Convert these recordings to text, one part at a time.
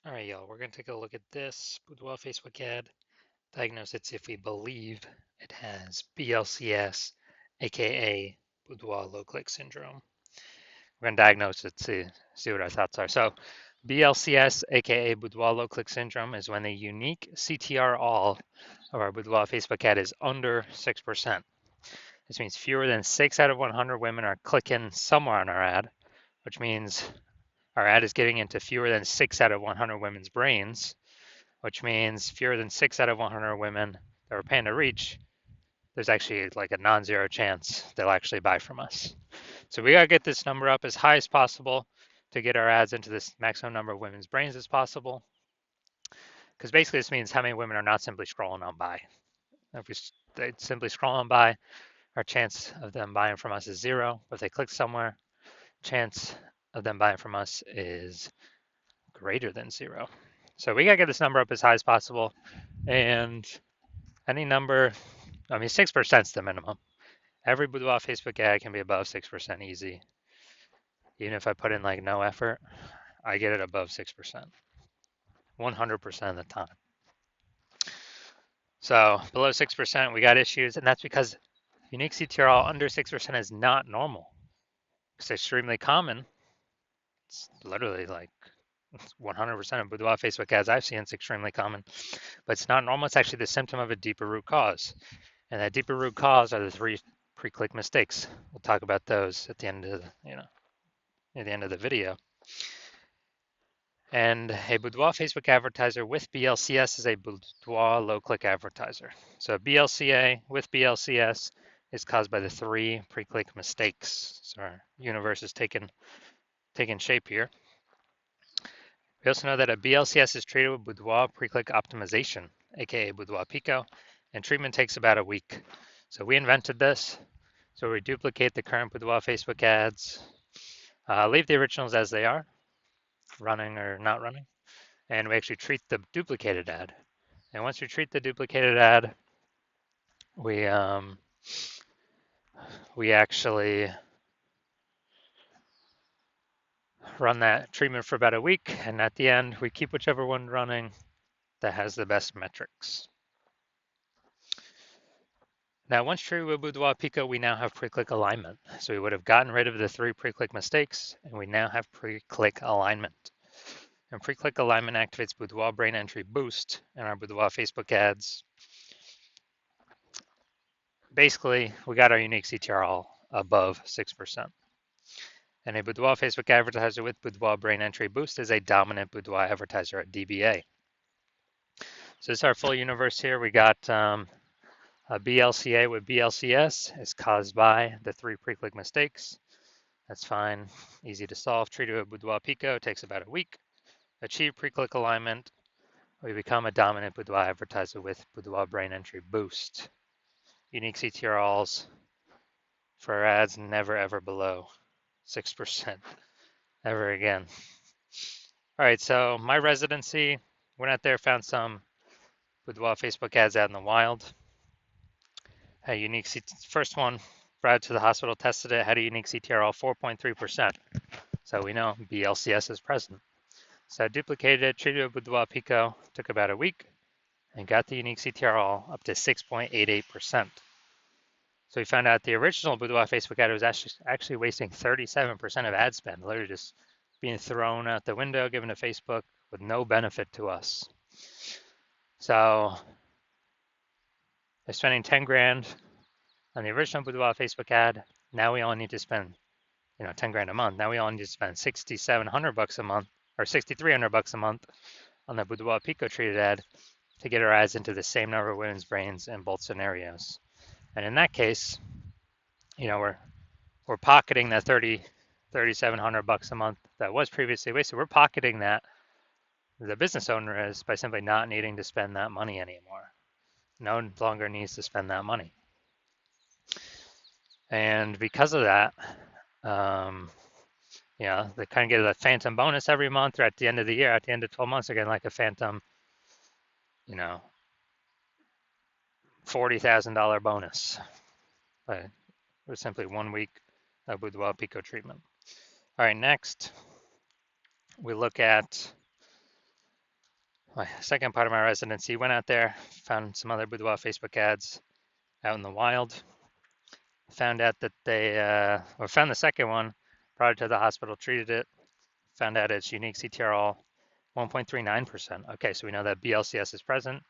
All right, y'all, we're going to take a look at this Boudoir Facebook ad. Diagnose it if we believe it has BLCS, aka Boudoir low click syndrome. We're going to diagnose it, see what our thoughts are. So, BLCS, aka Boudoir low click syndrome, is when the unique CTR all of our Boudoir Facebook ad is under 6%. This means fewer than 6 out of 100 women are clicking somewhere on our ad, which means our ad is getting into fewer than 6 out of 100 women's brains, which means fewer than 6 out of 100 women that we're paying to reach, there's actually like a non-zero chance they'll actually buy from us. So we gotta get this number up as high as possible to get our ads into this maximum number of women's brains as possible. Because basically this means how many women are not simply scrolling on by. If they simply scroll on by, our chance of them buying from us is zero. But if they click somewhere, chance of them buying from us is greater than zero. So we gotta get this number up as high as possible. And any number, I mean, 6% is the minimum. Every Boudoir Facebook ad can be above 6% easy. Even if I put in like no effort, I get it above 6%, 100% of the time. So below 6%, we got issues, and that's because unique CTRL under 6% is not normal. It's extremely common. It's literally like 100% of Boudoir Facebook ads I've seen, it's extremely common, but it's not normal. It's actually the symptom of a deeper root cause. And that deeper root cause are the 3 pre-click mistakes. We'll talk about those at the end of the video. And a Boudoir Facebook advertiser with BLCS is a Boudoir low-click advertiser. So BLCA with BLCS is caused by the 3 pre-click mistakes. So our universe is taking shape here. We also know that a BLCS is treated with Boudoir pre-click optimization, aka Boudoir Pico, and treatment takes about a week. So we invented this. So we duplicate the current Boudoir Facebook ads, leave the originals as they are, running or not running, and we actually treat the duplicated ad. And once we treat the duplicated ad, we actually run that treatment for about a week, and at the end, we keep whichever one running that has the best metrics. Now, once treated with Boudoir Pico, we now have pre-click alignment. So we would have gotten rid of the 3 pre-click mistakes, and we now have pre-click alignment. And pre-click alignment activates Boudoir brain entry boost in our Boudoir Facebook ads. Basically, we got our unique CTR above 6%. And a Boudoir Facebook advertiser with Boudoir brain entry boost is a dominant Boudoir advertiser at DBA. So this is our full universe here. We got a BLCA with BLCS is caused by the 3 pre-click mistakes. That's fine, easy to solve. Treated with Boudoir Pico takes about a week. Achieve pre-click alignment. We become a dominant Boudoir advertiser with Boudoir brain entry boost. Unique CTRLs for our ads never ever below 6% ever again. All right, so my residency, went out there, found some Boudoir Facebook ads out in the wild. Had a unique first one, brought it to the hospital, tested it, had a unique CTRL 4.3%. So we know BLCS is present. So I duplicated it, treated it with Boudoir Pico, took about a week, and got the unique CTRL up to 6.88%. So we found out the original Boudoir Facebook ad was actually wasting 37% of ad spend, literally just being thrown out the window, given to Facebook with no benefit to us. So they're spending 10 grand on the original Boudoir Facebook ad. Now we only need to spend, 10 grand a month. Now we only need to spend $6,700 a month or $6,300 a month on the Boudoir Pico treated ad to get our ads into the same number of women's brains in both scenarios. And in that case, we're pocketing that $3,700 a month that was previously wasted. We're pocketing that. The business owner is by simply not needing to spend that money anymore. No longer needs to spend that money. And because of that, they kind of get a phantom bonus every month, or at the end of the year, at the end of 12 months, they're getting like a phantom, $40,000 bonus. But it was simply 1 week of Boudoir Pico treatment. All right, next we look at my second part of my residency, went out there, found some other Boudoir Facebook ads out in the wild. Found out that or found the second one, brought it to the hospital, treated it, found out its unique CTRL 1.39%. Okay, so we know that BLCS is present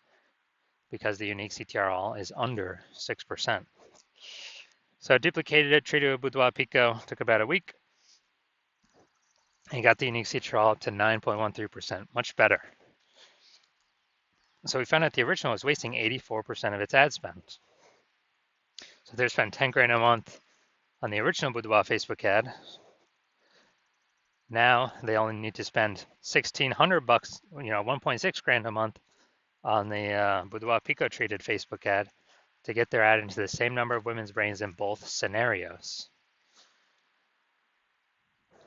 because the unique CTRL is under 6%. So I duplicated it, treated it with Boudoir Pico, took about a week, and got the unique CTRL up to 9.13%, much better. So we found out the original was wasting 84% of its ad spend. So they're spending 10 grand a month on the original Boudoir Facebook ad. Now they only need to spend $1,600, 1.6 grand a month on the Boudoir Pico treated Facebook ad to get their ad into the same number of women's brains in both scenarios.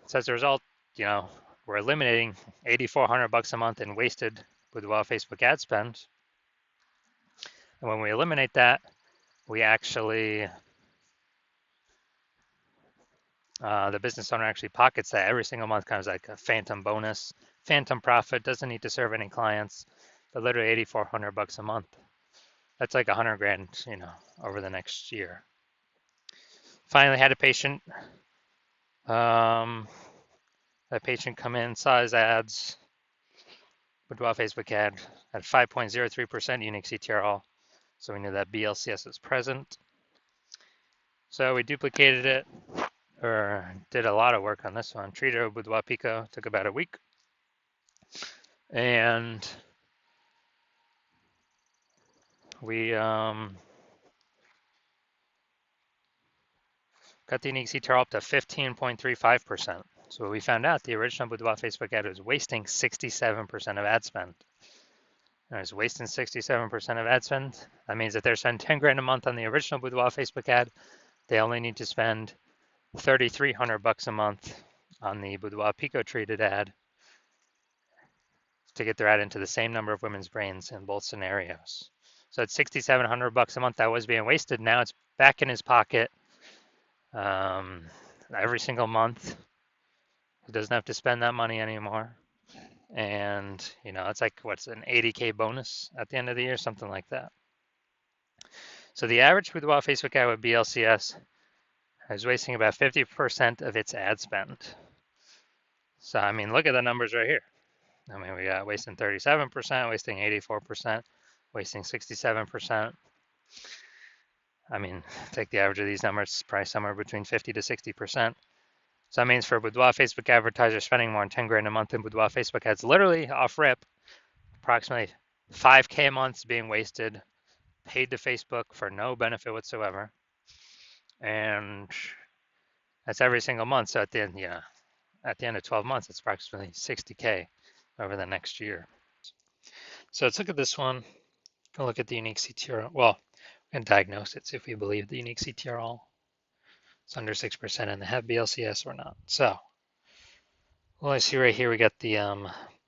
So as a result, we're eliminating $8,400 a month in wasted Boudoir Facebook ad spend. And when we eliminate that, we actually, the business owner actually pockets that every single month, kind of like a phantom bonus, phantom profit, doesn't need to serve any clients, but literally $8,400 a month. That's like 100 grand, over the next year. Finally had a patient, come in, saw his ads, Boudoir Facebook ad at 5.03% unique CTRL. So we knew that BLCS was present. So we duplicated it, or did a lot of work on this one. Treated it with Boudoir Pico, took about a week. And we got the unique CTRL up to 15.35%. So we found out the original Boudoir Facebook ad was wasting 67% of ad spend. And it was wasting 67% of ad spend. That means that they're spending 10 grand a month on the original Boudoir Facebook ad. They only need to spend $3,300 a month on the Boudoir Pico treated ad to get their ad into the same number of women's brains in both scenarios. So it's $6,700 a month that was being wasted. Now it's back in his pocket every single month. He doesn't have to spend that money anymore. And, it's like, what's an 80K bonus at the end of the year, something like that. So the average Boudoir Facebook ad with BLCS is wasting about 50% of its ad spend. So, look at the numbers right here. We got wasting 37%, wasting 84%, wasting 67%. Take the average of these numbers, probably somewhere between 50 to 60%. So that means for Boudoir Facebook advertisers spending more than 10 grand a month in Boudoir Facebook ads, literally off rip, approximately 5K a month is being wasted, paid to Facebook for no benefit whatsoever. And that's every single month. So at the end of 12 months, it's approximately 60K over the next year. So let's look at this one. Go look at the unique CTRL. Well, and diagnose it, see if we believe the unique CTRL is under 6% and they have BLCS or not. So, well, I see right here we got the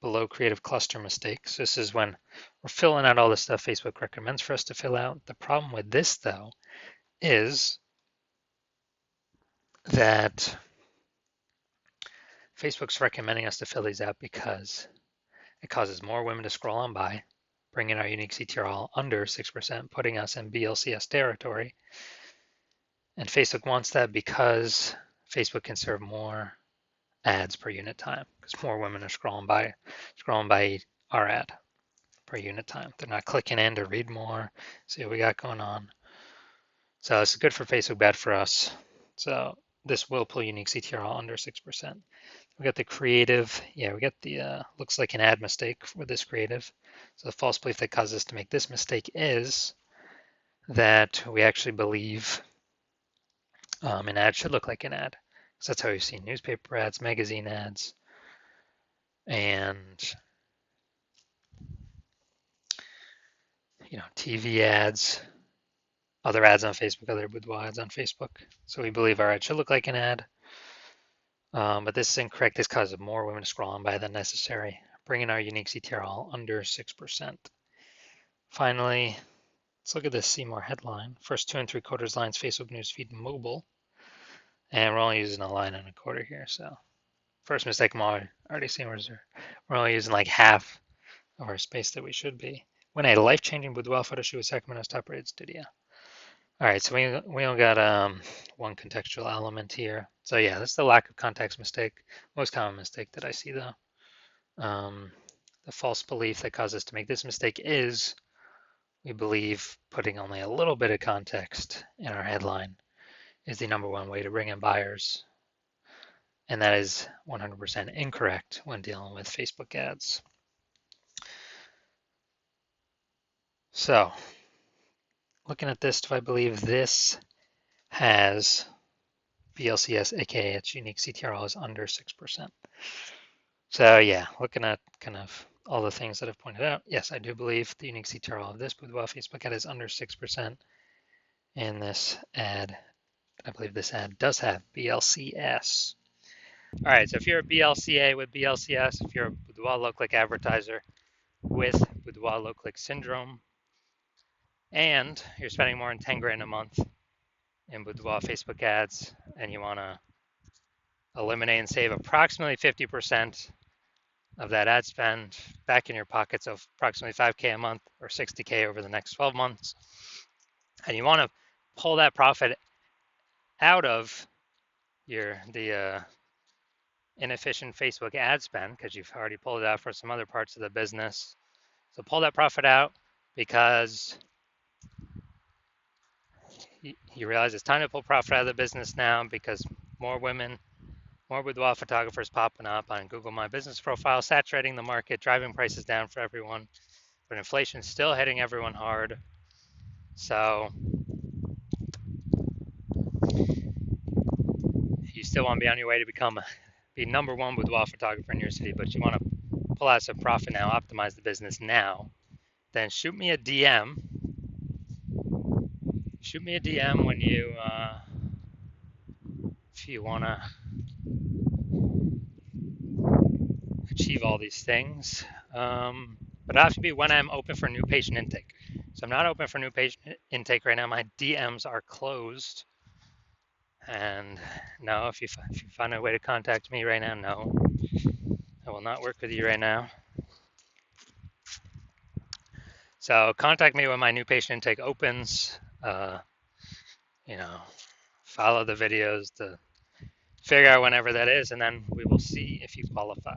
below creative cluster mistakes. This is when we're filling out all the stuff Facebook recommends for us to fill out. The problem with this, though, is that Facebook's recommending us to fill these out because it causes more women to scroll on by, bringing our unique CTRL under 6%, putting us in BLCS territory. And Facebook wants that because Facebook can serve more ads per unit time because more women are scrolling by our ad per unit time. They're not clicking in to read more, see what we got going on. So this is good for Facebook, bad for us. So this will pull unique CTRL under 6%. We got the creative. Yeah, we got the looks like an ad mistake with this creative. So the false belief that caused us to make this mistake is that we actually believe an ad should look like an ad. Because that's how we've seen newspaper ads, magazine ads, and TV ads, other ads on Facebook, other boudoir ads on Facebook. So we believe our ad should look like an ad. But this is incorrect. This causes more women to scroll on by than necessary, bringing our unique CTRL under 6%. Finally, let's look at this see more headline. First 2 3/4 lines, Facebook newsfeed mobile. And we're only using a line and a quarter here. So first mistake I'm already seeing we're only using like half of our space that we should be. When a life-changing boudoir photo shoot with Sacramento's top-rated studio. All right, so we only got one contextual element here. So yeah, that's the lack of context mistake. Most common mistake that I see though. The false belief that causes us to make this mistake is we believe putting only a little bit of context in our headline is the number one way to bring in buyers. And that is 100% incorrect when dealing with Facebook ads. So, looking at this, do I believe this has BLCS, aka its unique CTRL is under 6%? So yeah, looking at kind of all the things that I've pointed out, yes, I do believe the unique CTRL of this Boudoir Facebook ad is under 6%. And this ad, I believe this ad does have BLCS. All right, so if you're a BLCA with BLCS, if you're a Boudoir low-click advertiser with Boudoir low-click syndrome, and you're spending more than 10 grand a month in Boudoir Facebook ads, and you want to eliminate and save approximately 50% of that ad spend back in your pockets of approximately 5K a month or 60K over the next 12 months, and you want to pull that profit out of the inefficient Facebook ad spend because you've already pulled it out for some other parts of the business. So pull that profit out because you realize it's time to pull profit out of the business now because more women, more boudoir photographers popping up on Google My Business profile, saturating the market, driving prices down for everyone, but inflation's still hitting everyone hard. So you still want to be on your way to be number one boudoir photographer in your city, but you want to pull out some profit now, optimize the business now, then shoot me a DM. Shoot me a DM when you, if you want to achieve all these things. But it has to be when I'm open for new patient intake. So I'm not open for new patient intake right now. My DMs are closed. And no, if you find a way to contact me right now, no, I will not work with you right now. So contact me when my new patient intake opens. Follow the videos to figure out whenever that is, and then we will see if you qualify.